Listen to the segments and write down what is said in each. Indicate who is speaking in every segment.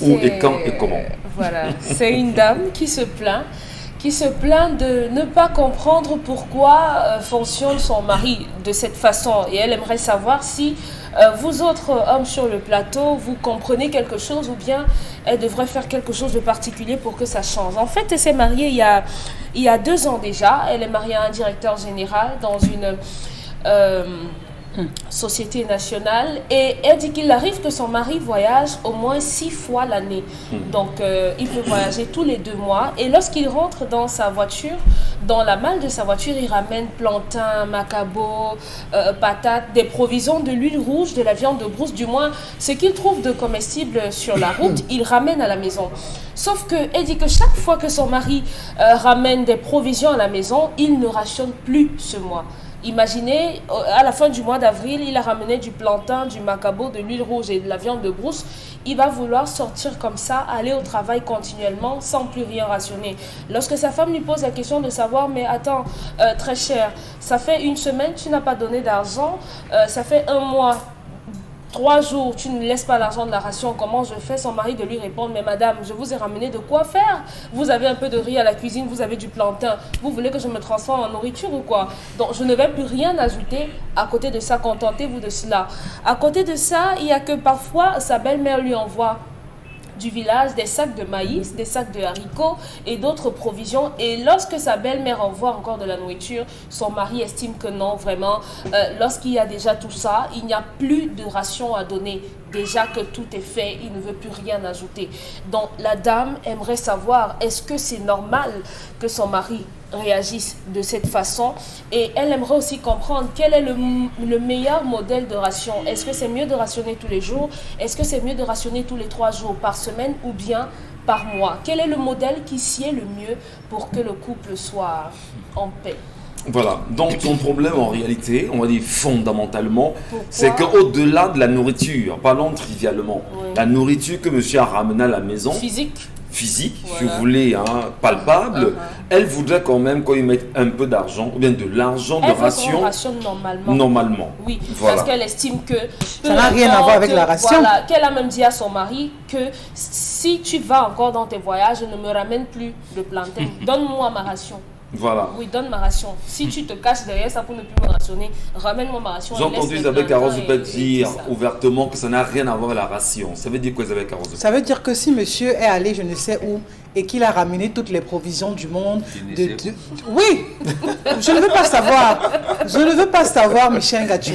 Speaker 1: Où et quand et comment?
Speaker 2: Voilà, c'est une dame qui se plaint de ne pas comprendre pourquoi fonctionne son mari de cette façon. Et elle aimerait savoir si vous autres hommes sur le plateau, vous comprenez quelque chose ou bien elle devrait faire quelque chose de particulier pour que ça change. En fait, elle s'est mariée il y a 2 ans déjà. Elle est mariée à un directeur général dans une société nationale, et elle dit qu'il arrive que son mari voyage au moins 6 fois l'année. Donc il peut voyager tous les 2 mois, et lorsqu'il rentre dans sa voiture, dans la malle de sa voiture, il ramène plantain, macabo, patates, des provisions, de l'huile rouge, de la viande de brousse, du moins ce qu'il trouve de comestible sur la route, il ramène à la maison. Sauf qu'elle dit que chaque fois que son mari ramène des provisions à la maison, il ne rationne plus ce mois. Imaginez, à la fin du mois d'avril, il a ramené du plantain, du macabo, de l'huile rouge et de la viande de brousse. Il va vouloir sortir comme ça, aller au travail continuellement, sans plus rien rationner. Lorsque sa femme lui pose la question de savoir, mais attends, très cher, ça fait 1 semaine, tu n'as pas donné d'argent, ça fait 1 mois, 3 jours, tu ne laisses pas l'argent de la ration, comment je fais? Son mari de lui répondre, mais madame, je vous ai ramené de quoi faire. Vous avez un peu de riz à la cuisine, vous avez du plantain. Vous voulez que je me transforme en nourriture ou quoi? Donc je ne vais plus rien ajouter. À côté de ça, contentez-vous de cela. À côté de ça, il y a que parfois, sa belle-mère lui envoie du village des sacs de maïs, des sacs de haricots et d'autres provisions. Et lorsque sa belle-mère envoie encore de la nourriture, son mari estime que non, vraiment, lorsqu'il y a déjà tout ça, il n'y a plus de ration à donner. Déjà que tout est fait, il ne veut plus rien ajouter. Donc la dame aimerait savoir, est-ce que c'est normal que son mari réagisse de cette façon? Et elle aimerait aussi comprendre quel est le meilleur modèle de ration. Est-ce que c'est mieux de rationner tous les jours? Est-ce que c'est mieux de rationner tous les 3 jours par semaine ou bien par mois? Quel est le modèle qui sied le mieux pour que le couple soit en paix?
Speaker 1: Voilà, donc son problème en réalité, on va dire fondamentalement, c'est qu'au-delà de la nourriture, parlons trivialement, la nourriture que monsieur a ramenée à la maison, physique, voilà, si vous voulez, hein, palpable, elle voudrait quand même qu'on y mette un peu d'argent, ou bien de l'argent de ration. Elle rationne normalement. Oui, voilà. Parce qu'elle estime que
Speaker 3: ça n'a rien à voir avec la ration.
Speaker 2: Voilà, qu'elle a même dit à son mari que si tu vas encore dans tes voyages, je ne me ramène plus de plantain, donne-moi ma ration.
Speaker 1: Voilà.
Speaker 2: Oui, donne ma ration. Si tu te caches derrière ça pour ne plus me rationner, ramène-moi ma ration.
Speaker 1: J'ai entendu Isabelle Carrosse dire ouvertement que ça n'a rien à voir avec la ration. Ça veut dire quoi, Isabelle Carrosse?
Speaker 3: Ça veut dire que si monsieur est allé je ne sais où et qu'il a ramené toutes les provisions du monde... Oui, je ne veux pas savoir. Je ne veux pas savoir, Michel Gatchou.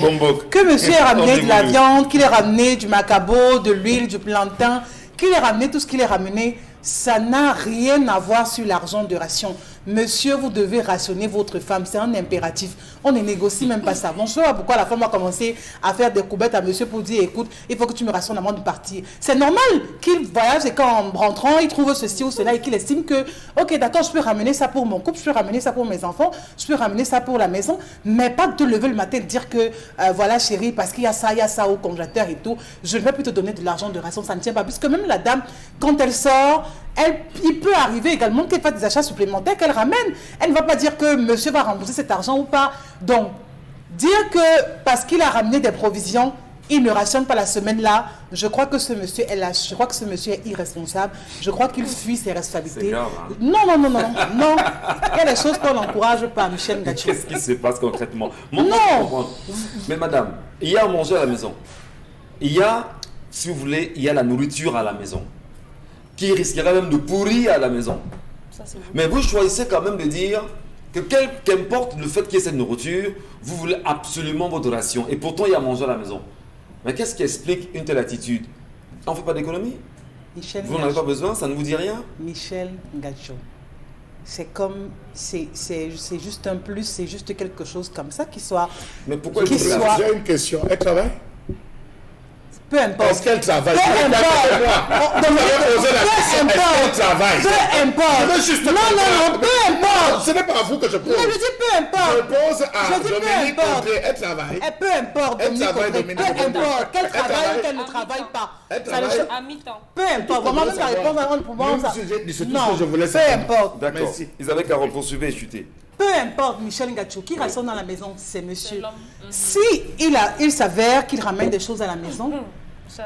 Speaker 3: Que monsieur ait ramené de la viande, qu'il ait ramené du macabo, de l'huile, du plantain, qu'il ait ramené tout ce qu'il ait ramené, ça n'a rien à voir sur l'argent de ration. Monsieur, vous devez rationner votre femme, c'est un impératif. On ne négocie même pas ça. Bon, je ne sais pas pourquoi la femme a commencé à faire des coubettes à monsieur pour dire, écoute, il faut que tu me rationnes avant de partir. C'est normal qu'il voyage et qu'en rentrant, il trouve ceci ou cela et qu'il estime que, ok, d'accord, je peux ramener ça pour mon couple, je peux ramener ça pour mes enfants, je peux ramener ça pour la maison, mais pas de te lever le matin et dire que, voilà chérie, parce qu'il y a ça au congélateur et tout, je ne vais plus te donner de l'argent de ration, ça ne tient pas. Puisque même la dame, quand elle sort, il peut arriver également qu'elle fasse des achats supplémentaires, qu'elle ramène. Elle ne va pas dire que monsieur va rembourser cet argent ou pas. Donc, dire que parce qu'il a ramené des provisions, il ne rationne pas la semaine là, je crois que ce monsieur est lâche, je crois que ce monsieur est irresponsable, je crois qu'il fuit ses responsabilités.
Speaker 1: C'est grave, hein?
Speaker 3: Non. Il y a des choses qu'on n'encourage pas, Michel Gatchou.
Speaker 1: Qu'est-ce qui se passe concrètement?
Speaker 3: Non.
Speaker 1: Mais madame, il y a à manger à la maison. Il y a, si vous voulez, il y a la nourriture à la maison, qui risquerait même de pourrir à la maison. Ça, mais vous choisissez quand même de dire que qu'importe le fait qu'il y ait cette nourriture, vous voulez absolument votre ration. Et pourtant, il y a à manger à la maison. Mais qu'est-ce qui explique une telle attitude? On ne fait pas d'économie? Vous n'en avez pas besoin? Ça ne vous dit rien?
Speaker 3: Michel Gatchou, c'est comme, c'est juste un plus, c'est juste quelque chose comme ça qui soit...
Speaker 4: Mais pourquoi J'ai une question. Elle travaille?
Speaker 3: Peu importe.
Speaker 4: Est-ce qu'elle travaille?
Speaker 3: Peu importe. Peu importe. Non, peu importe.
Speaker 4: Ce n'est pas à vous que je pose.
Speaker 3: Non, je dis peu importe.
Speaker 4: Je pose à Dominique Audrey. Elle travaille.
Speaker 3: Peu importe, Dominique Audrey. Peu importe. Qu'elle travaille ou qu'elle ne travaille pas.
Speaker 4: Elle travaille
Speaker 2: à mi-temps.
Speaker 3: Peu importe. Vraiment, ça répond à ça.
Speaker 4: Non, peu
Speaker 3: importe.
Speaker 1: D'accord. Isabelle Carrosse, poursuivez et chutez.
Speaker 3: Peu importe, Michel Gatchou, qui rationne dans la maison, c'est monsieur. Si il s'avère qu'il ramène des choses à la maison,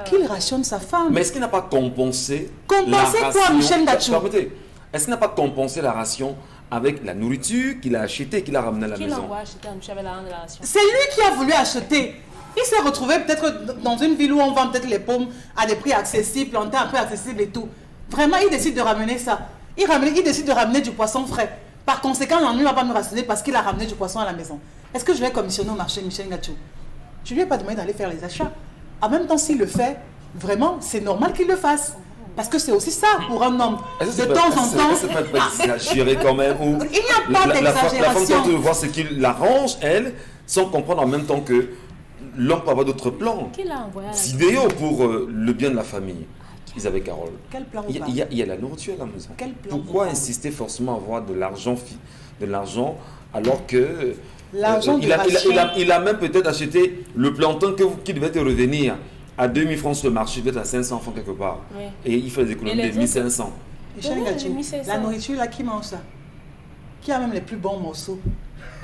Speaker 3: qu'il rationne sa femme.
Speaker 1: Mais est-ce qu'il n'a pas compensé
Speaker 3: Compenser
Speaker 1: la
Speaker 3: quoi,
Speaker 1: ration?
Speaker 3: Michel Gachou?
Speaker 1: Permettez. Est-ce qu'il n'a pas compensé la ration avec la nourriture qu'il a achetée, qu'il a ramenée à la
Speaker 2: Qui
Speaker 1: maison?
Speaker 2: l'envoie acheter un monsieur avec la ration?
Speaker 3: C'est lui qui a voulu acheter. Il s'est retrouvé peut-être dans une ville où on vend peut-être les pommes à des prix accessibles, plantés à un prix accessible et tout. Vraiment, il décide de ramener ça. Il décide de ramener du poisson frais. Par conséquent, l'ennui ne va pas me rationner parce qu'il a ramené du poisson à la maison. Est-ce que je vais commissionner au marché Michel Gachou? Je ne lui ai pas demandé d'aller faire les achats. En même temps, s'il le fait, vraiment, c'est normal qu'il le fasse. Parce que c'est aussi ça pour un homme. De temps en temps...
Speaker 1: C'est pas exagéré quand même. Ou
Speaker 3: il n'y a pas d'exagération.
Speaker 1: La femme tente de voir ce qu'il l'arrange, elle, sans comprendre en même temps que l'homme peut avoir d'autres plans.
Speaker 2: Qui l'a envoyé à la
Speaker 1: Idéaux pour le bien de la famille. Isabelle Carole.
Speaker 3: Quel plan
Speaker 1: Il y a la nourriture à la maison.
Speaker 3: Quel plan
Speaker 1: Pourquoi insister forcément à avoir de l'argent alors que
Speaker 3: l'argent
Speaker 1: il a même peut-être acheté le plantain qui devait te revenir à 2000 francs sur le marché, peut-être à 500 francs quelque part.
Speaker 2: Oui.
Speaker 1: Et il fait des économies de 1500.
Speaker 3: Michel Gachou, la nourriture là, qui mange ça? Qui a même les plus bons morceaux,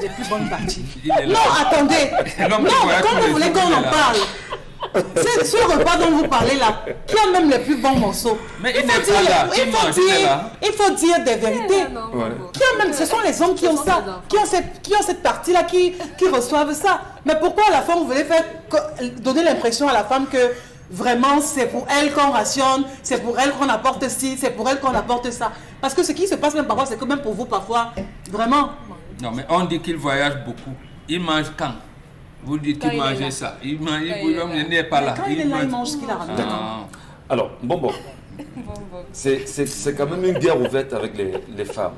Speaker 3: les plus bonnes parties? Non, attendez. Non, quand vous voulez qu'on en parle, c'est ce repas dont vous parlez là, qui a même les plus bons morceaux.
Speaker 5: Mais il
Speaker 3: faut dire des vérités. Qui a même, ce sont les hommes qui ont ça, qui ont cette partie là, qui reçoivent ça. Mais pourquoi à la femme vous voulez donner l'impression à la femme que vraiment c'est pour elle qu'on rationne, c'est pour elle qu'on apporte ci, c'est pour elle qu'on apporte ça? Parce que ce qui se passe même parfois, c'est que même pour vous parfois, vraiment.
Speaker 5: Non, mais on dit qu'il voyage beaucoup. Il mange quand? Vous dites qu'il mangeait ça. Il n'est pas là.
Speaker 3: Quand il est là, il mange ce qu'il a ramené.
Speaker 1: Alors, bon. C'est quand même une guerre ouverte avec les femmes.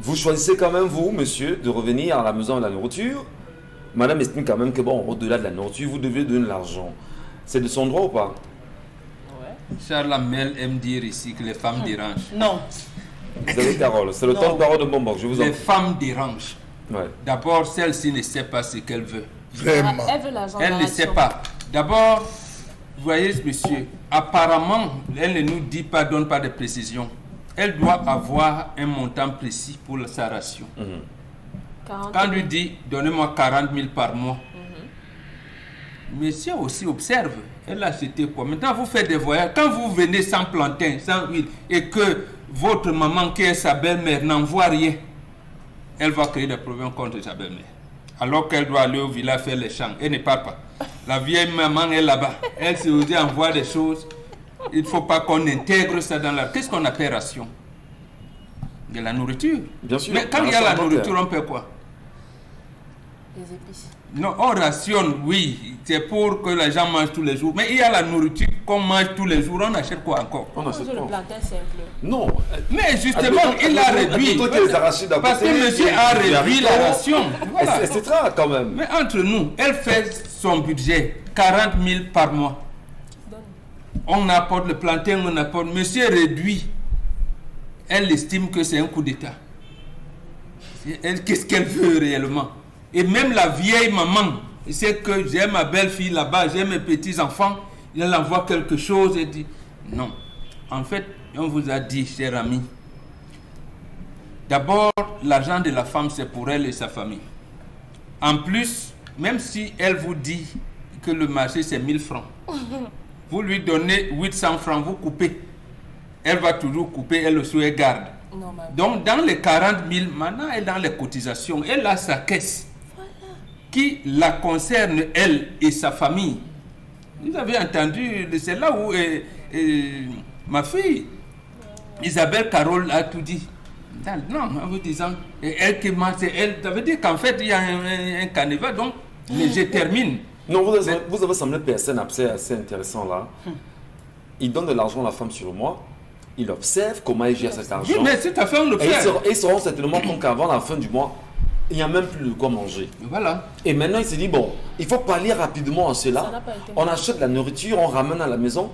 Speaker 1: Vous choisissez quand même, vous, monsieur, de revenir à la maison à la nourriture. Madame estime quand même que, bon, au-delà de la nourriture, vous devez donner l'argent. C'est de son droit ou pas?
Speaker 5: Charles Amel aime dire ici que les femmes dérangent.
Speaker 3: Non.
Speaker 1: Vous avez Carole, c'est le temps de parole de Bombok, je vous en prie.
Speaker 5: Les femmes dérangent.
Speaker 1: Ouais.
Speaker 5: D'abord, celle-ci ne sait pas ce qu'elle veut.
Speaker 4: Vraiment.
Speaker 2: Elle veut l'argent.
Speaker 5: Elle ne sait pas. D'abord, vous voyez, monsieur, apparemment, elle ne nous dit pas, donne pas de précision. Elle doit avoir un montant précis pour sa ration. Quand on lui dit, donnez-moi 40 000 par mois, monsieur aussi observe. Elle a acheté quoi? Maintenant, vous faites des voyages. Quand vous venez sans plantain, sans huile, et que votre maman, qui est sa belle-mère, n'envoie rien, elle va créer des problèmes contre sa belle-mère. Alors qu'elle doit aller au village faire les champs. Elle ne part pas. La vieille maman est là-bas. Elle se dit envoie des choses. Il ne faut pas qu'on intègre ça dans la... Qu'est-ce qu'on appelle ration? De la nourriture.
Speaker 1: Bien sûr.
Speaker 5: Mais quand il y a la nourriture, on peut quoi?
Speaker 2: Les épices.
Speaker 5: Non, on rationne, oui. C'est pour que les gens mangent tous les jours. Mais il y a la nourriture qu'on mange tous les jours. On achète quoi encore?
Speaker 1: On achète
Speaker 2: Le
Speaker 1: quoi?
Speaker 2: plantain simple.
Speaker 1: Non.
Speaker 5: Mais justement, il a réduit. Parce que monsieur a réduit la ration. Voilà.
Speaker 1: C'est très quand même.
Speaker 5: Mais entre nous, elle fait son budget 40 000 par mois. On apporte le plantain, on apporte. Monsieur réduit. Elle estime que c'est un coup d'État. Elle, qu'est-ce qu'elle veut réellement? Et même la vieille maman, c'est que j'ai ma belle-fille là-bas, j'ai mes petits-enfants, elle envoie quelque chose et dit non. En fait, on vous a dit, cher ami, d'abord, l'argent de la femme, c'est pour elle et sa famille. En plus, même si elle vous dit que le marché, c'est 1000 francs, vous lui donnez 800 francs, vous coupez. Elle va toujours couper, elle aussi, elle garde. Donc, dans les 40 000, maintenant, elle est dans les cotisations. Elle a sa caisse qui la concerne, elle et sa famille. Vous avez entendu, c'est là où ma fille, Isabelle Carole, a tout dit. Non, en vous disant, elle qui mange, elle, ça veut dire qu'en fait, il y a un carnaval, donc, mais je termine.
Speaker 1: Non, vous avez semblé personne assez intéressant là. Il donne de l'argent à la femme sur le mois. Il observe comment elle gère cet argent.
Speaker 5: Oui, mais c'est à fait, on le fait.
Speaker 1: Et ils sauront certainement compte qu'avant la fin du mois, il n'y a même plus de quoi manger.
Speaker 5: Voilà.
Speaker 1: Et maintenant, il se dit, bon, il faut pallier rapidement à cela. On achète la nourriture, on ramène à la maison.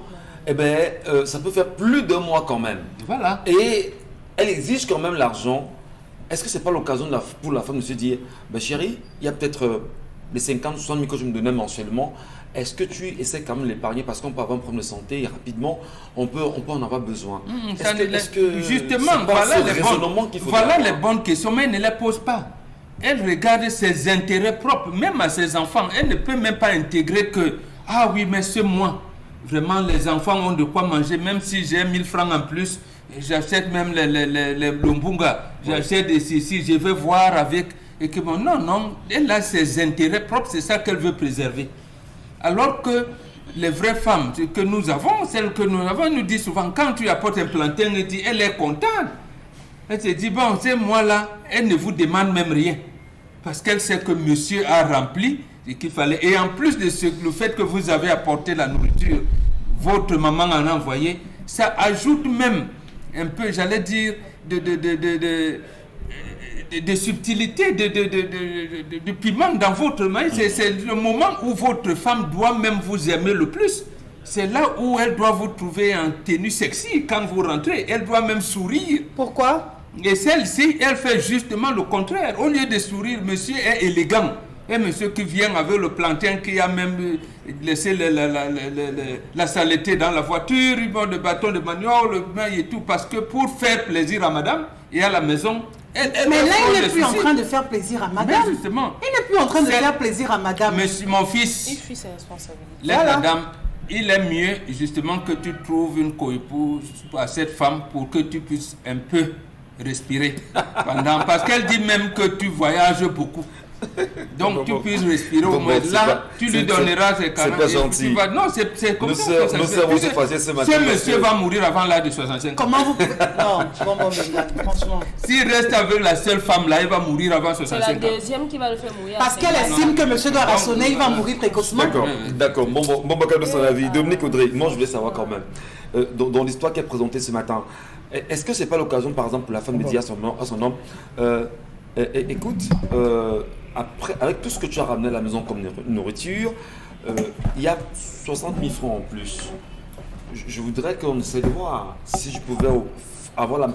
Speaker 1: Eh bien, ça peut faire plus de mois quand même.
Speaker 5: Voilà.
Speaker 1: Et elle exige quand même l'argent. Est-ce que ce n'est pas l'occasion pour la femme de se dire, ben chérie, il y a peut-être les 50 ou 60 000 que je me donnais mensuellement. Est-ce que tu essaies quand même de l'épargner parce qu'on peut avoir un problème de santé et rapidement, on peut en avoir besoin.
Speaker 5: Justement, voilà les bonnes questions, mais elle ne les pose pas. Elle regarde ses intérêts propres, même à ses enfants. Elle ne peut même pas intégrer que, ah oui, mais ce mois, vraiment les enfants ont de quoi manger, même si j'ai 1000 francs en plus, j'achète même les lombunga, j'achète des ceci, je vais voir avec, et que bon, non, elle a ses intérêts propres, c'est ça qu'elle veut préserver. Alors que les vraies femmes que nous avons, celles que nous avons, nous disent souvent, quand tu apportes un plantain, elle est contente. Elle te dit, bon, c'est moi là, elle ne vous demande même rien. Parce qu'elle sait que monsieur a rempli ce qu'il fallait. Et en plus de le fait que vous avez apporté la nourriture, votre maman en a envoyé, ça ajoute même un peu, j'allais dire, de subtilité, de piment dans votre main. C'est le moment où votre femme doit même vous aimer le plus. C'est là où elle doit vous trouver en tenue sexy quand vous rentrez. Elle doit même sourire.
Speaker 3: Pourquoi?
Speaker 5: Et celle-ci, elle fait justement le contraire. Au lieu de sourire, monsieur est élégant. Et monsieur qui vient avec le plantain, qui a même laissé la saleté dans la voiture, le bâton de manioc, le bain et tout, parce que pour faire plaisir à madame et à la maison,
Speaker 3: mais là, il n'est plus en train de faire plaisir à madame.
Speaker 5: Mais justement.
Speaker 3: Il n'est plus en train de faire plaisir à madame.
Speaker 5: Monsieur, mon fils,
Speaker 2: Il fuit ses responsabilités.
Speaker 5: voilà. Madame, il est mieux justement que tu trouves une coépouse à cette femme pour que tu puisses un peu respirer parce qu'elle dit même que tu voyages beaucoup, donc tu puisses respirer au moins. Là tu lui donneras ses 40.
Speaker 1: C'est pas gentil.
Speaker 5: Non, c'est comme ça que ça se fait. Ce monsieur va mourir avant l'âge de 65 ans.
Speaker 3: Comment vous... Non, bon, franchement.
Speaker 5: S'il reste avec la seule femme là, il va mourir avant 65 ans.
Speaker 2: C'est la deuxième qui va le faire mourir.
Speaker 3: Parce qu'elle estime que monsieur doit rationner, il va mourir précocement.
Speaker 1: D'accord. Bon, calme son avis. Dominique Audrey, moi je voulais savoir quand même, dans l'histoire qu'elle présentait ce matin, est-ce que c'est pas l'occasion, par exemple, pour la femme de dire à son homme, écoute, après, avec tout ce que tu as ramené à la maison comme nourriture, il y a 60 000 francs en plus. Je voudrais qu'on essaie de voir si je pouvais avoir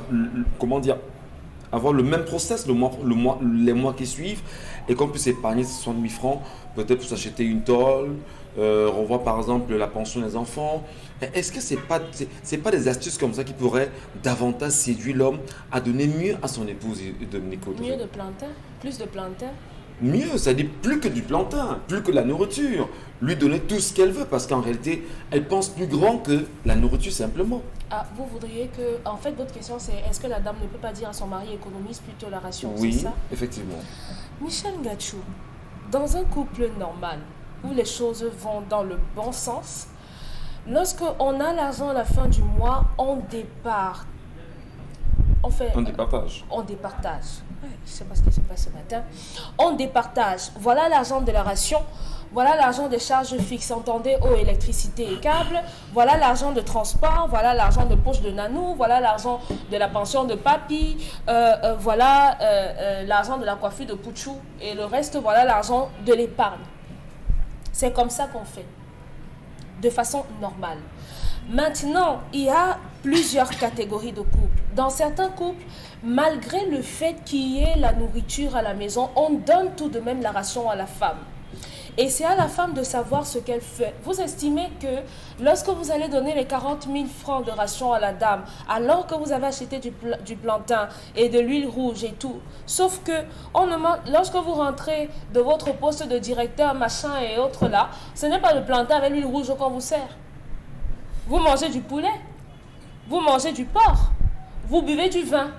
Speaker 1: avoir le même process les mois qui suivent, et qu'on puisse épargner ces 60 000 francs, peut-être pour s'acheter une tôle, revoir par exemple la pension des enfants. Est-ce que c'est pas des astuces comme ça qui pourraient davantage séduire l'homme à donner mieux à son épouse, Dominique Audrey?
Speaker 2: Mieux de plantain? Plus de plantain?
Speaker 1: Mieux, ça dit plus que du plantain, plus que de la nourriture. Lui donner tout ce qu'elle veut, parce qu'en réalité, elle pense plus grand que la nourriture simplement.
Speaker 2: Ah, vous voudriez que... En fait, votre question, c'est est-ce que la dame ne peut pas dire à son mari économise plutôt la ration?
Speaker 1: Oui,
Speaker 2: c'est ça?
Speaker 1: effectivement.
Speaker 2: Michel Gachou, dans un couple normal, où les choses vont dans le bon sens, lorsqu'on a l'argent à la fin du mois, on départage. On départage. Ouais, je ne sais pas ce qui se passe ce matin. On départage. Voilà l'argent de la ration. Voilà l'argent des charges fixes, entendez, eau, électricité et câbles. Voilà l'argent de transport. Voilà l'argent de poche de Nanou. Voilà l'argent de la pension de Papi. Voilà l'argent de la coiffure de Pouchou. Et le reste, voilà l'argent de l'épargne. C'est comme ça qu'on fait. De façon normale. Maintenant, il y a plusieurs catégories de couples. Dans certains couples, malgré le fait qu'il y ait la nourriture à la maison, on donne tout de même la ration à la femme. Et c'est à la femme de savoir ce qu'elle fait. Vous estimez que lorsque vous allez donner les 40 000 francs de ration à la dame, alors que vous avez acheté du plantain et de l'huile rouge et tout, sauf que lorsque vous rentrez de votre poste de directeur, machin et autres là, ce n'est pas le plantain avec l'huile rouge qu'on vous sert. Vous mangez du poulet, vous mangez du porc, vous buvez du vin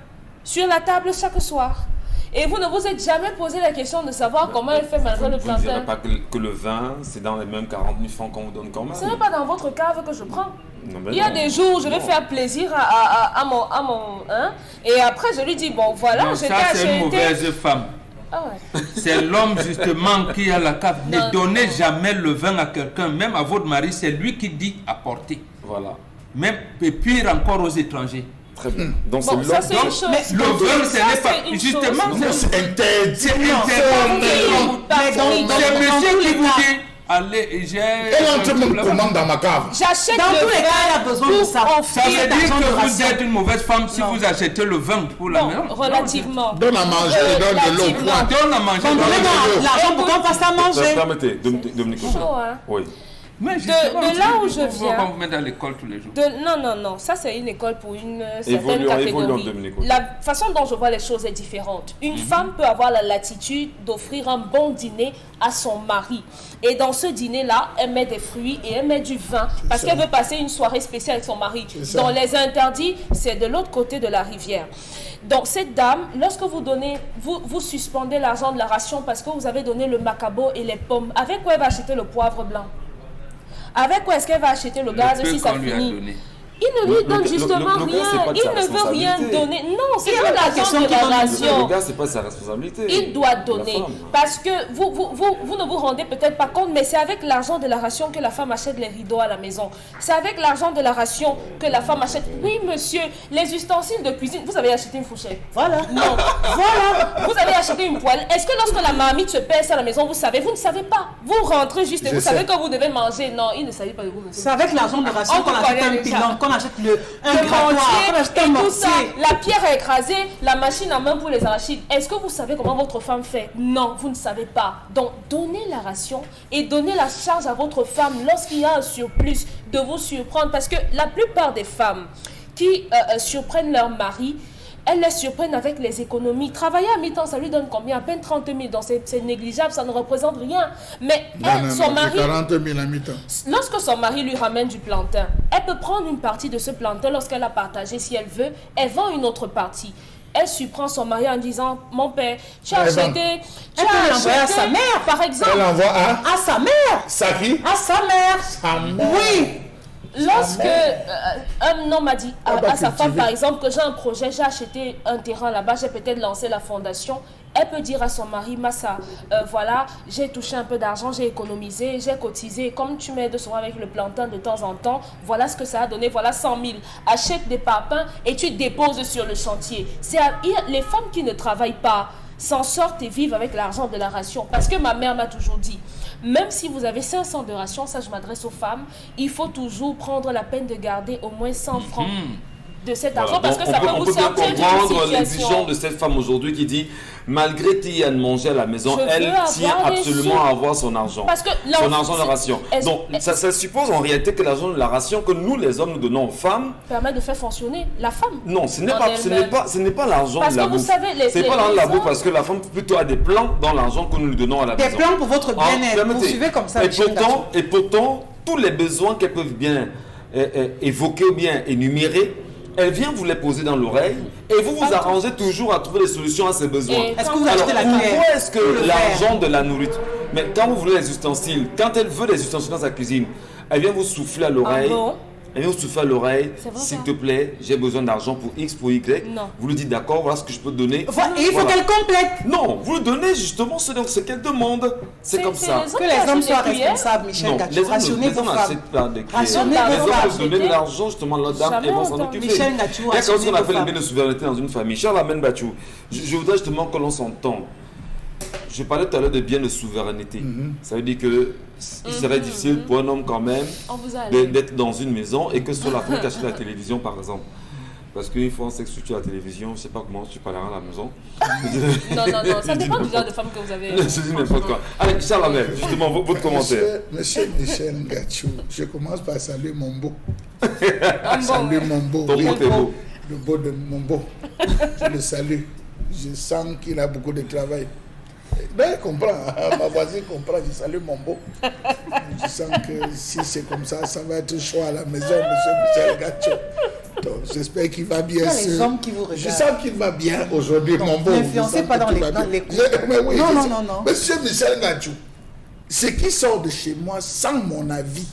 Speaker 2: sur la table chaque soir. Et vous ne vous êtes jamais posé la question de savoir comment elle fait malgré le plantain.
Speaker 1: Vous ne direz pas que le vin, c'est dans les mêmes 40 000 francs qu'on vous donne quand même.
Speaker 2: Ce n'est pas dans votre cave que je prends.
Speaker 1: Non,
Speaker 2: il y a des jours où je vais faire plaisir à mon hein, et après je lui dis, bon voilà, je t'ai acheté.
Speaker 5: Ça c'est une mauvaise femme.
Speaker 2: Ah ouais.
Speaker 5: C'est l'homme justement qui a la cave. Ne donnez jamais le vin à quelqu'un, même à votre mari, c'est lui qui dit apporter.
Speaker 1: Voilà.
Speaker 5: Même, et pire encore aux étrangers.
Speaker 1: Très bien. Donc
Speaker 2: bon,
Speaker 1: c'est
Speaker 2: c'est une chose.
Speaker 5: Mais le vin, ce n'est pas... Justement,
Speaker 4: c'est interdit.
Speaker 5: C'est monsieur qui vous dit... Allez, j'ai...
Speaker 4: Elle entre me commande dans ma cave.
Speaker 2: J'achète
Speaker 3: dans tous les cas, elle a besoin de ça.
Speaker 5: Ça veut dire que vous êtes une mauvaise femme si vous achetez le vin pour la maison.
Speaker 2: Relativement.
Speaker 4: Donne à manger, donne de l'eau.
Speaker 5: Donne à manger.
Speaker 3: L'argent pour qu'on fasse à manger.
Speaker 1: Permettez, Dominique.
Speaker 2: Chaud, hein?
Speaker 1: Oui.
Speaker 5: Mais justement,
Speaker 2: de là où je viens.
Speaker 5: On vous met dans l'école tous les jours.
Speaker 2: Non. Ça, c'est une école pour une certaine
Speaker 1: Évoluons
Speaker 2: catégorie.
Speaker 1: de l'école.
Speaker 2: La façon dont je vois les choses est différente. Une femme peut avoir la latitude d'offrir un bon dîner à son mari. Et dans ce dîner-là, elle met des fruits et elle met du vin parce qu'elle veut passer une soirée spéciale avec son mari. Dans les interdits, c'est de l'autre côté de la rivière. Donc, cette dame, lorsque vous donnez, vous suspendez l'argent de la ration parce que vous avez donné le macabo et les pommes. Avec quoi elle va acheter le poivre blanc? Avec quoi est-ce qu'elle va acheter le gaz si ça finit? Il ne lui donne justement rien. Il ne veut rien donner. Non, c'est pas l'argent de la ration.
Speaker 1: Le gars, c'est pas sa responsabilité.
Speaker 2: Il doit donner. Parce que vous ne vous rendez peut-être pas compte, mais c'est avec l'argent de la ration que la femme achète les rideaux à la maison. C'est avec l'argent de la ration que la femme achète. Oui, monsieur, les ustensiles de cuisine. Vous avez acheté une fourchette?
Speaker 3: Voilà.
Speaker 2: Non. Voilà. Vous avez acheté une poêle. Est-ce que lorsque la marmite se pèse à la maison, vous savez? Vous ne savez pas. Vous rentrez juste et vous savez que vous devez manger. Non, il ne savait pas de vous.
Speaker 3: C'est avec l'argent de ration qu'on achète un pilon, qu'on achète un grattoir,
Speaker 2: tout ça. La pierre est écrasée, la machine à main pour les arachides. Est-ce que vous savez comment votre femme fait? Non, vous ne savez pas. Donc, donnez la ration et donnez la charge à votre femme lorsqu'il y a un surplus de vous surprendre. Parce que la plupart des femmes qui surprennent leur mari, elles les surprennent avec les économies. Travailler à mi-temps, ça lui donne combien? À peine 30 000. Donc c'est négligeable, ça ne représente rien. Mais son mari...
Speaker 4: 40 000 à mi-temps.
Speaker 2: Lorsque son mari lui ramène du plantain, elle peut prendre une partie de ce plantain lorsqu'elle a partagé, si elle veut. Elle vend une autre partie. Elle surprend son mari en disant: mon père, tu as acheté...
Speaker 3: Elle peut l'envoyer à sa mère,
Speaker 2: par exemple.
Speaker 4: Elle l'envoie à
Speaker 3: sa mère.
Speaker 4: Ça qui?
Speaker 3: À sa mère.
Speaker 4: Sa mère.
Speaker 3: Oui.
Speaker 2: Lorsque un homme a dit à sa femme, par exemple, que j'ai un projet, j'ai acheté un terrain là-bas, j'ai peut-être lancé la fondation, elle peut dire à son mari: Massa, voilà, j'ai touché un peu d'argent, j'ai économisé, j'ai cotisé, comme tu m'aides souvent avec le plantain de temps en temps, voilà ce que ça a donné, voilà 100 000. Achète des parpaings et tu déposes sur le chantier. Les femmes qui ne travaillent pas s'en sortent et vivent avec l'argent de la ration. Parce que ma mère m'a toujours dit, même si vous avez 500 de ration, ça je m'adresse aux femmes, il faut toujours prendre la peine de garder au moins 100 francs de cet argent, parce que ça peut vous sortir d'une situation.
Speaker 1: On peut comprendre l'exigence de cette femme aujourd'hui qui dit, malgré qu'il y a de manger à la maison, elle tient absolument à avoir son argent.
Speaker 2: Parce que
Speaker 1: son argent de la ration. Donc ça suppose en réalité que l'argent de la ration que nous les hommes nous donnons aux femmes
Speaker 2: permet de faire fonctionner la femme.
Speaker 1: Non, ce n'est pas l'argent de la bouffe.
Speaker 2: C'est
Speaker 1: pas l'argent de la bouffe, parce que la femme plutôt a des plans dans l'argent que nous lui donnons à la maison.
Speaker 3: Des plans pour votre bien-être. Vous suivez comme ça.
Speaker 1: Et pourtant, tous les besoins qu'elles peuvent bien évoquer ou bien énumérer, elle vient vous les poser dans l'oreille et vous vous arrangez toujours à trouver des solutions à ces besoins.
Speaker 3: Est-ce que vous achetez la cuillère?
Speaker 1: Pourquoi est-ce que l'argent de la nourriture... Mais quand vous voulez les ustensiles, quand elle veut les ustensiles dans sa cuisine, elle vient vous souffler à l'oreille. Elle vient vous souffler à l'oreille. S'il te plaît, j'ai besoin d'argent pour X, pour Y.
Speaker 2: Non.
Speaker 1: Vous lui dites d'accord, voilà ce que je peux te donner.
Speaker 3: Et il faut qu'elle complète.
Speaker 1: Non, vous lui donnez justement ce qu'elle demande. C'est comme ça.
Speaker 3: Que les hommes soient responsables, Michel Gacho. Rationnez vos femmes.
Speaker 1: Rationnez vos femmes. Donner de l'argent justement à la dame et vont s'en occuper.
Speaker 3: Michel Gacho,
Speaker 1: il y a quelque chose qu'on appelle le bien de souveraineté dans une famille. Charles Amen Bachou, je voudrais justement que l'on s'entende. Je parlais tout à l'heure de bien de souveraineté. Ça veut dire que il serait difficile pour un homme quand même d'être dans une maison et que ce soit la femme qui achète la télévision par exemple. Parce qu'il faut un sexe sur la télévision, je ne sais pas comment tu parleras à la maison.
Speaker 2: Non, ça dépend du genre de femme que vous avez.
Speaker 1: Je dis n'importe quoi. Allez, Charles Amel, justement, votre commentaire.
Speaker 4: Monsieur Michel Gachou, je commence par saluer mon beau.
Speaker 2: Salut
Speaker 4: mon beau.
Speaker 1: Ton beau, t'es beau.
Speaker 4: Le beau de mon beau. Je le salue. Je sens qu'il a beaucoup de travail. Ben, il comprend. Ma voisine comprend. Je salue mon beau. Je sens que si c'est comme ça, ça va être chaud à la maison, monsieur Michel Gachou. Donc, j'espère qu'il va bien.
Speaker 3: Les hommes qui vous regardent.
Speaker 4: Je sens qu'il va bien aujourd'hui, mon beau.
Speaker 3: N'influencez pas dans les coups.
Speaker 4: Oui,
Speaker 3: non.
Speaker 4: Monsieur Michel Gachou, ce qui sort de chez moi, sans mon avis,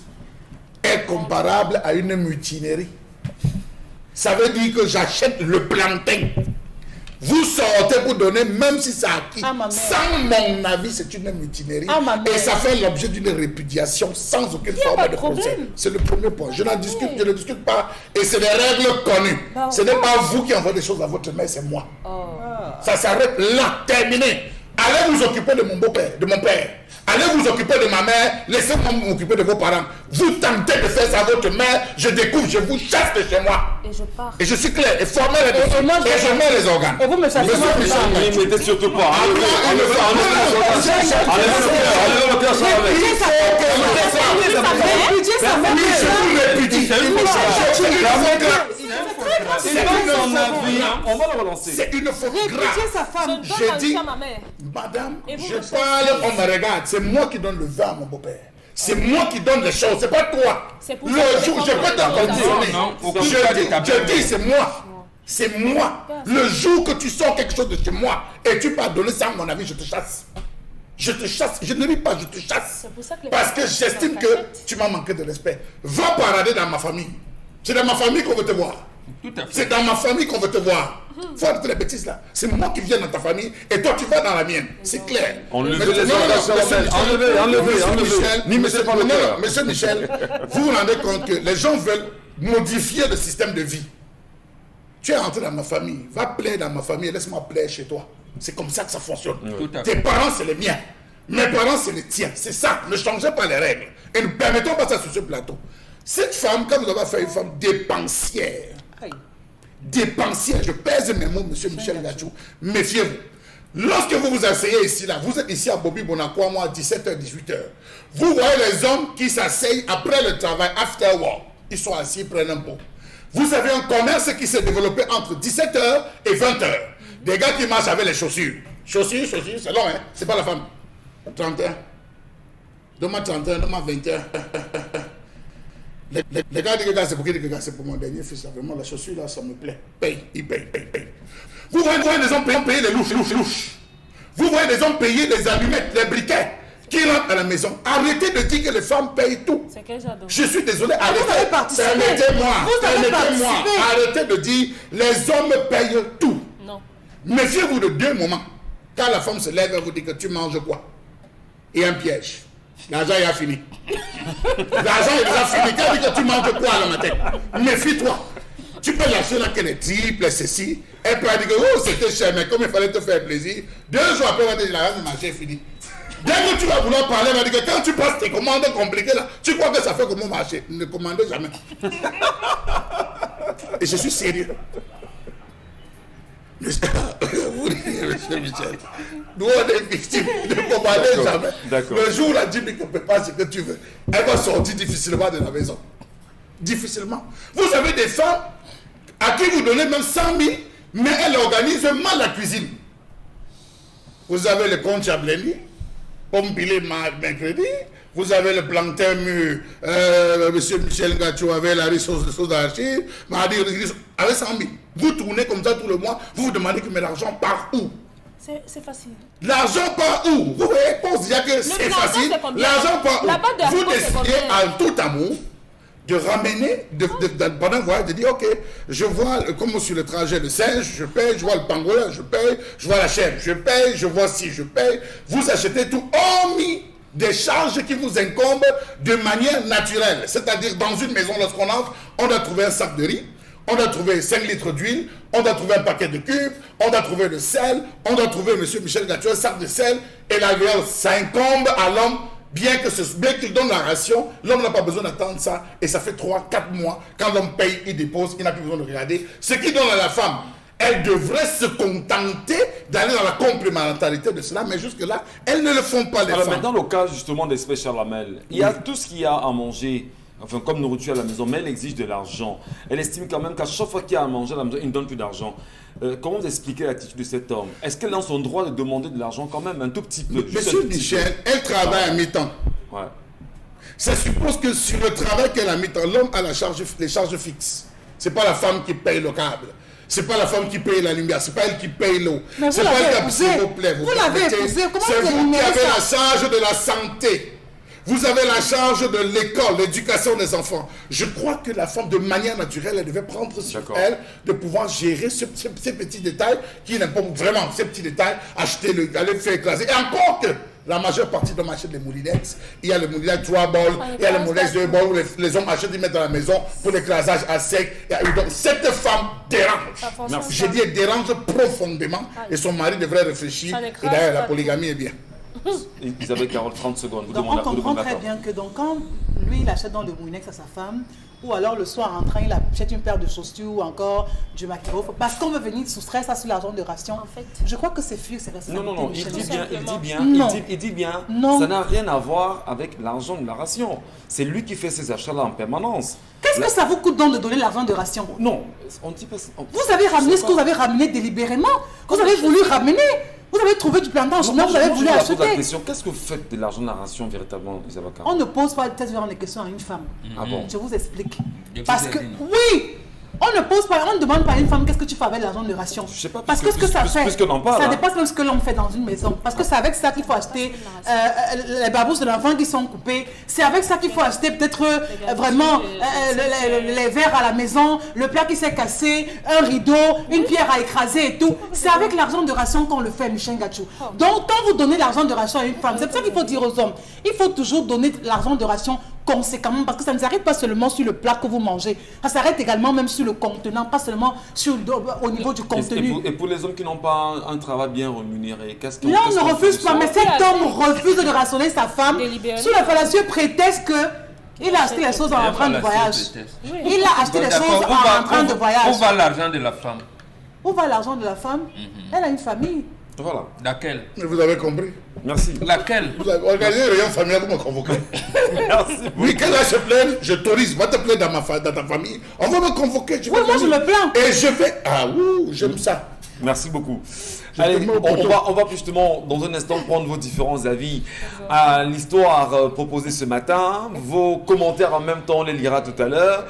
Speaker 4: est comparable à une mutinerie. Ça veut dire que j'achète le plantain. Vous sortez pour donner, même si c'est acquis. Sans mon avis, c'est une mutinerie. Et ça fait l'objet d'une répudiation sans aucune forme de procès. C'est le premier point. Je ne discute pas. Et c'est des règles connues. Ce n'est pas vous qui envoyez des choses à votre mère, c'est moi. Ça s'arrête là, terminé. Allez vous occuper de mon beau-père, de mon père. Allez vous occuper de ma mère, laissez-moi m'occuper de vos parents. Vous tentez de faire ça à votre mère, je découvre, je vous chasse de chez moi.
Speaker 2: Et je pars.
Speaker 4: Et je suis clair, et formel et je mets les organes.
Speaker 3: Et vous me chassez.
Speaker 1: Ne mettez surtout pas. Enlevez le cœur, ça avec. On va le relancer.
Speaker 4: C'est une faute grave.
Speaker 3: sa femme.
Speaker 4: J'ai dit,
Speaker 2: à ma mère.
Speaker 4: madame,
Speaker 2: Et vous
Speaker 4: je
Speaker 2: me
Speaker 4: parle, on me regarde. C'est moi qui donne le vin à mon beau-père. C'est moi qui donne les choses, c'est pas toi.
Speaker 2: C'est pour
Speaker 4: Le
Speaker 2: ça que
Speaker 4: jour,
Speaker 2: je
Speaker 4: je peux te conditionner.
Speaker 5: Non, aucune fois de ta
Speaker 4: Je dis, c'est moi. C'est moi. Le jour que tu sors quelque chose de chez moi et tu peux donner ça à mon avis, je te chasse. Je te chasse. Je ne lis pas, je te chasse.
Speaker 2: C'est pour ça que les
Speaker 4: Parce que
Speaker 2: parents
Speaker 4: j'estime
Speaker 2: sont
Speaker 4: que
Speaker 2: facettes.
Speaker 4: tu m'as manqué de respect. Va parader dans ma famille. C'est dans ma famille qu'on veut te voir.
Speaker 5: Tout à fait.
Speaker 4: C'est dans ma famille qu'on veut te voir. Faut arrêter les bêtises là. C'est moi qui viens dans ta famille et toi tu vas dans la mienne. C'est clair.
Speaker 1: Enlevez
Speaker 4: Mais-
Speaker 1: les
Speaker 4: non,
Speaker 1: organes,
Speaker 4: monsieur Michel,
Speaker 1: enlevez.
Speaker 4: Monsieur Michel,
Speaker 1: N'y mettez pas le
Speaker 4: non,
Speaker 1: cœur.
Speaker 4: monsieur Michel, vous vous rendez compte que les gens veulent modifier le système de vie. Tu es rentré dans ma famille, va plaire dans ma famille et laisse-moi plaire chez toi. C'est comme ça que ça fonctionne.
Speaker 5: Tout à
Speaker 4: Tes
Speaker 5: fait.
Speaker 4: parents, c'est les miens. Mes parents, c'est les tiens. C'est ça. Ne changez pas les règles. Et ne permettons pas ça sur ce plateau. Cette femme, quand vous avez fait une femme dépensière, dépensière, je pèse mes mots, monsieur Michel Gachou, méfiez-vous. Lorsque vous vous asseyez ici, là, vous êtes ici à Bobby Bonacqua, moi, à 17h, 18h. Vous voyez les hommes qui s'asseyent après le travail, after work. Ils sont assis, ils prennent un pot. Vous avez un commerce qui s'est développé entre 17h et 20h. Des gars qui marchent avec les chaussures. Chaussures, c'est long, hein? C'est pas la femme. 31. Donne-moi 31, donne-moi 21. Les gars disent que c'est pour qui? C'est pour mon dernier fils. Là. Vraiment, la chaussure, là, ça me plaît. Paye, il paye. Vous voyez des hommes payer les louches. Vous voyez des hommes payer les allumettes, les briquets qui rentrent à la maison. Arrêtez de dire que les femmes payent tout.
Speaker 2: C'est que j'adore.
Speaker 4: Je suis désolé,
Speaker 3: vous avez
Speaker 4: arrêtez.
Speaker 3: participé.
Speaker 4: Permettez-moi.
Speaker 3: Vous avez participé.
Speaker 4: Arrêtez de dire les hommes payent tout.
Speaker 2: Non.
Speaker 4: Méfiez-vous de deux moments. Quand la femme se lève, elle vous dit que tu manges quoi? Et un piège. L'argent est fini. L'argent est déjà fini. Quand elle dit que tu manges quoi le matin? Méfie-toi. Tu peux lâcher là qu'elle est triple, ceci. Elle peut dire que oh, c'était cher, mais comme il fallait te faire plaisir, 2 jours après, elle va dire l'argent de marché est fini. Dès que tu vas vouloir parler, elle va dire que quand tu passes tes commandes compliquées là, tu crois que ça fait comment marcher? Ne commandez jamais. Et je suis sérieux. Vous dites, monsieur Michel, nous on est victimes, ne commandez jamais.
Speaker 1: D'accord.
Speaker 4: Le jour où la Jimmy ne peut pas ce que tu veux, elle va sortir difficilement de la maison. Difficilement. Vous avez des femmes à qui vous donnez même 100 000, mais elles organisent mal la cuisine. Vous avez le compte Chableni, pomme pilée mercredi. Vous avez le plantain mûr, monsieur Michel Gachou avec la sauce d'arachide, mardi, avec 100 000. Vous tournez comme ça tout le mois, vous vous demandez que mais l'argent part où?
Speaker 2: C'est facile.
Speaker 4: L'argent part où? Vous voyez, pense déjà que c'est
Speaker 2: plantain,
Speaker 4: facile.
Speaker 2: c'est combien?
Speaker 4: L'argent part
Speaker 2: La pâte de
Speaker 4: où? Vous
Speaker 2: haricot, c'est
Speaker 4: décidez
Speaker 2: combien?
Speaker 4: en tout amour de ramener, pendant un voyage, de dire, ok, je vois, comme sur le trajet de singe, je paye, je vois le pangolin, je paye, je vois la chèvre, je paye, je vois si je paye. Vous achetez tout, hormis des charges qui vous incombent de manière naturelle. C'est-à-dire, dans une maison, lorsqu'on entre, on doit trouver un sac de riz, on doit trouver 5 litres d'huile, on doit trouver un paquet de cubes, on doit trouver le sel, on doit trouver, monsieur Michel Gachou, un sac de sel, et la viande, ça incombe à l'homme. Bien qu'il donne la ration, l'homme n'a pas besoin d'attendre ça. Et ça fait 3-4 mois. Quand l'homme paye, il dépose, il n'a plus besoin de regarder. Ce qu'il donne à la femme, elle devrait se contenter d'aller dans la complémentarité de cela. Mais jusque-là, elles ne le font pas, les
Speaker 1: Alors
Speaker 4: femmes.
Speaker 1: maintenant, le cas justement d'Esprit Charlamel, il y a tout ce qu'il y a à manger, enfin comme nourriture à la maison, mais elle exige de l'argent. Elle estime quand même qu'à chaque fois qu'il y a à manger à la maison, il ne donne plus d'argent. Comment vous expliquez l'attitude de cet homme? Est-ce qu'elle a son droit de demander de l'argent quand même, un tout petit peu?
Speaker 4: Monsieur Michel, elle travaille à mi-temps.
Speaker 1: Ouais.
Speaker 4: Ça suppose que sur le travail qu'elle a mis, l'homme a les charges fixes. C'est pas la femme qui paye le câble. C'est pas la femme qui paye la lumière. C'est pas elle qui paye l'eau.
Speaker 3: Mais
Speaker 4: C'est
Speaker 3: vous
Speaker 4: pas
Speaker 3: l'avez
Speaker 4: elle qui a
Speaker 3: épousé.
Speaker 4: s'il vous plaît.
Speaker 3: Vous l'avez
Speaker 4: permettez.
Speaker 3: épousé. Comment
Speaker 4: C'est
Speaker 3: vous
Speaker 4: vous qui
Speaker 3: éliminez
Speaker 4: avez
Speaker 3: ça?
Speaker 4: la charge de la santé. Vous avez la charge de l'école, l'éducation des enfants. Je crois que la femme, de manière naturelle, elle devait prendre sur elle de pouvoir gérer ces petits détails qui n'importent vraiment, ces petits détails, acheter aller faire écraser. Et encore que la majeure partie de achète les moulinex. Il y a le moulinex 3 bols, il y a le moulinex 2 bols, où les hommes achètent, ils mettent dans la maison pour l'écrasage à sec. Et donc, cette femme dérange. J'ai dit, elle dérange profondément et son mari devrait réfléchir. Et d'ailleurs, la polygamie est bien.
Speaker 1: Isabelle Carole, 30 secondes. Vous
Speaker 3: Donc
Speaker 1: demandez-
Speaker 3: on
Speaker 1: vous
Speaker 3: comprend
Speaker 1: demandez
Speaker 3: très
Speaker 1: d'accord.
Speaker 3: bien que donc, quand lui il achète dans le Mouinex à sa femme, ou alors le soir en train il achète une paire de chaussures ou encore du maquillage, parce qu'on veut venir soustraire ça sur l'argent de ration.
Speaker 2: En fait.
Speaker 3: Je crois que c'est fuir ses
Speaker 1: Non,
Speaker 3: responsabilités.
Speaker 1: non, non, il
Speaker 3: Michel.
Speaker 1: dit bien, il dit bien,
Speaker 3: Non.
Speaker 1: il dit bien,
Speaker 3: Non.
Speaker 1: ça n'a rien à voir avec l'argent de la ration. C'est lui qui fait ses achats là en permanence.
Speaker 3: Qu'est-ce
Speaker 1: La-
Speaker 3: que ça vous coûte donc de donner l'argent de ration?
Speaker 1: Non, on dit pas...
Speaker 3: Vous avez ramené ce que vous avez ramené délibérément. Vous avez voulu ramener. Vous avez trouvé du plantain en chemin, vous avez voulu
Speaker 1: la
Speaker 3: acheter.
Speaker 1: question, qu'est-ce que vous faites de l'argent de la ration véritablement, Isabelle Carole?
Speaker 3: On ne pose pas peut-être des questions à une femme.
Speaker 1: Ah bon?
Speaker 3: Je vous explique.
Speaker 5: Je vous
Speaker 3: Parce
Speaker 5: ai
Speaker 3: que,
Speaker 5: dit non.
Speaker 3: oui, on ne pose pas, on ne demande pas à une femme qu'est-ce que tu fais avec l'argent de ration.
Speaker 1: Je sais pas,
Speaker 3: Parce que ce que ça fait,
Speaker 1: puisqu'on en parle,
Speaker 3: ça
Speaker 1: hein.
Speaker 3: dépasse même ce que l'on fait dans une maison. Parce que c'est avec ça qu'il faut acheter les babousses de l'enfant qui sont coupées. C'est avec ça qu'il faut acheter peut-être vraiment les verres à la maison, le plat qui s'est cassé, un rideau, une pierre à écraser et tout. C'est avec l'argent de ration qu'on le fait, Michel Gachou. Donc, quand vous donnez l'argent de ration à une femme, c'est pour ça qu'il faut dire aux hommes, il faut toujours donner l'argent de ration conséquemment, parce que ça ne s'arrête pas seulement sur le plat que vous mangez, ça s'arrête également même sur le contenant, pas seulement au niveau du contenu.
Speaker 1: Et pour les hommes qui n'ont pas un travail bien rémunéré, qu'est-ce qu'on
Speaker 3: Là, on
Speaker 1: qu'est-ce
Speaker 3: ne
Speaker 1: qu'on
Speaker 3: refuse
Speaker 1: fait
Speaker 3: pas,
Speaker 1: de
Speaker 3: mais
Speaker 1: ça?
Speaker 3: cet homme refuse de rationner sa femme
Speaker 2: Délibérément.
Speaker 3: sous le fallacieux prétexte que il a acheté les choses en rentrant de voyage. Il a acheté les choses en rentrant de voyage.
Speaker 5: Où va l'argent de la femme?
Speaker 3: Où va l'argent de la femme? Elle a une famille.
Speaker 1: Voilà,
Speaker 5: Laquelle?
Speaker 4: Mais vous avez compris.
Speaker 1: merci.
Speaker 5: Laquelle?
Speaker 4: Vous avez organisé une réunion familiale, vous me convoquez.
Speaker 1: Merci.
Speaker 4: Oui, qu'elle va se plaindre, je t'autorise, va te plaindre dans ta famille. On va me convoquer.
Speaker 3: Oui, moi je me plains.
Speaker 4: Et je vais. Ah, ouh, j'aime ça.
Speaker 1: Merci beaucoup.
Speaker 4: Je
Speaker 1: Allez,
Speaker 4: te mets au poteau.
Speaker 1: on va justement dans un instant prendre vos différents avis à l'histoire proposée ce matin. Vos commentaires en même temps, on les lira tout à l'heure.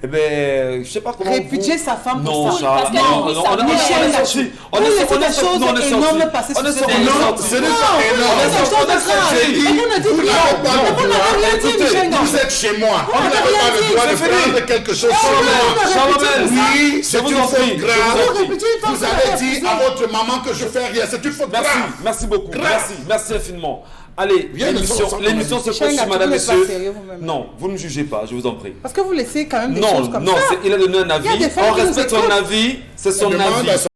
Speaker 1: Eh bien, je sais pas comment.
Speaker 3: Répudier sa femme pour
Speaker 1: Non,
Speaker 3: ça.
Speaker 1: Charles,
Speaker 2: parce qu'elle
Speaker 1: non,
Speaker 2: dit
Speaker 1: non,
Speaker 2: ça.
Speaker 1: on est
Speaker 3: Michel
Speaker 1: sorti.
Speaker 3: Gachou.
Speaker 1: On
Speaker 3: Vous
Speaker 1: est
Speaker 3: laissez
Speaker 1: sorti.
Speaker 3: des choses
Speaker 1: Non, on est
Speaker 3: énormes
Speaker 1: sorti.
Speaker 3: passer
Speaker 1: On
Speaker 3: sur
Speaker 1: est
Speaker 3: ce
Speaker 1: sorti.
Speaker 3: terrain.
Speaker 4: Non, ce n'est pas énorme.
Speaker 3: c'est des choses de grave.
Speaker 4: J'ai dit,
Speaker 3: Et vous ne dites
Speaker 4: vous
Speaker 3: rien.
Speaker 4: n'avez pas le
Speaker 3: Vous n'avez
Speaker 4: droit.
Speaker 3: rien dit,
Speaker 4: Écoutez,
Speaker 3: Michel Gachou.
Speaker 4: vous êtes chez moi. Vous
Speaker 3: n'avez
Speaker 4: n'avez pas
Speaker 3: rien
Speaker 4: le
Speaker 3: dit.
Speaker 4: droit de
Speaker 1: C'est fini.
Speaker 4: prendre quelque chose sur
Speaker 3: non,
Speaker 4: moi.
Speaker 3: non,
Speaker 1: Charlemagne.
Speaker 4: Oui, c'est
Speaker 1: vous
Speaker 4: une
Speaker 1: en prie,
Speaker 4: faute
Speaker 1: je
Speaker 4: grave.
Speaker 1: vous en prie.
Speaker 4: Vous avez dit à votre maman que je fais rien. C'est une faute
Speaker 1: Merci,
Speaker 4: grave.
Speaker 1: merci beaucoup.
Speaker 4: Grave.
Speaker 1: Merci infiniment. Allez,
Speaker 4: Viens,
Speaker 1: l'émission
Speaker 4: nous
Speaker 1: l'émission se
Speaker 3: Michel
Speaker 1: pose sur
Speaker 3: Gachou,
Speaker 1: madame,
Speaker 3: vous n'êtes pas
Speaker 1: monsieur.
Speaker 3: sérieux vous-même.
Speaker 1: Non, vous ne jugez pas, je vous en prie.
Speaker 3: Parce que vous laissez quand même des
Speaker 1: Non,
Speaker 3: choses comme
Speaker 1: non,
Speaker 3: ça.
Speaker 1: il a donné un
Speaker 3: Il y a
Speaker 1: avis.
Speaker 3: des femmes
Speaker 1: On
Speaker 3: qui nous
Speaker 1: respecte son
Speaker 3: écoutent.
Speaker 1: avis, c'est son
Speaker 4: Demande
Speaker 1: avis.
Speaker 4: à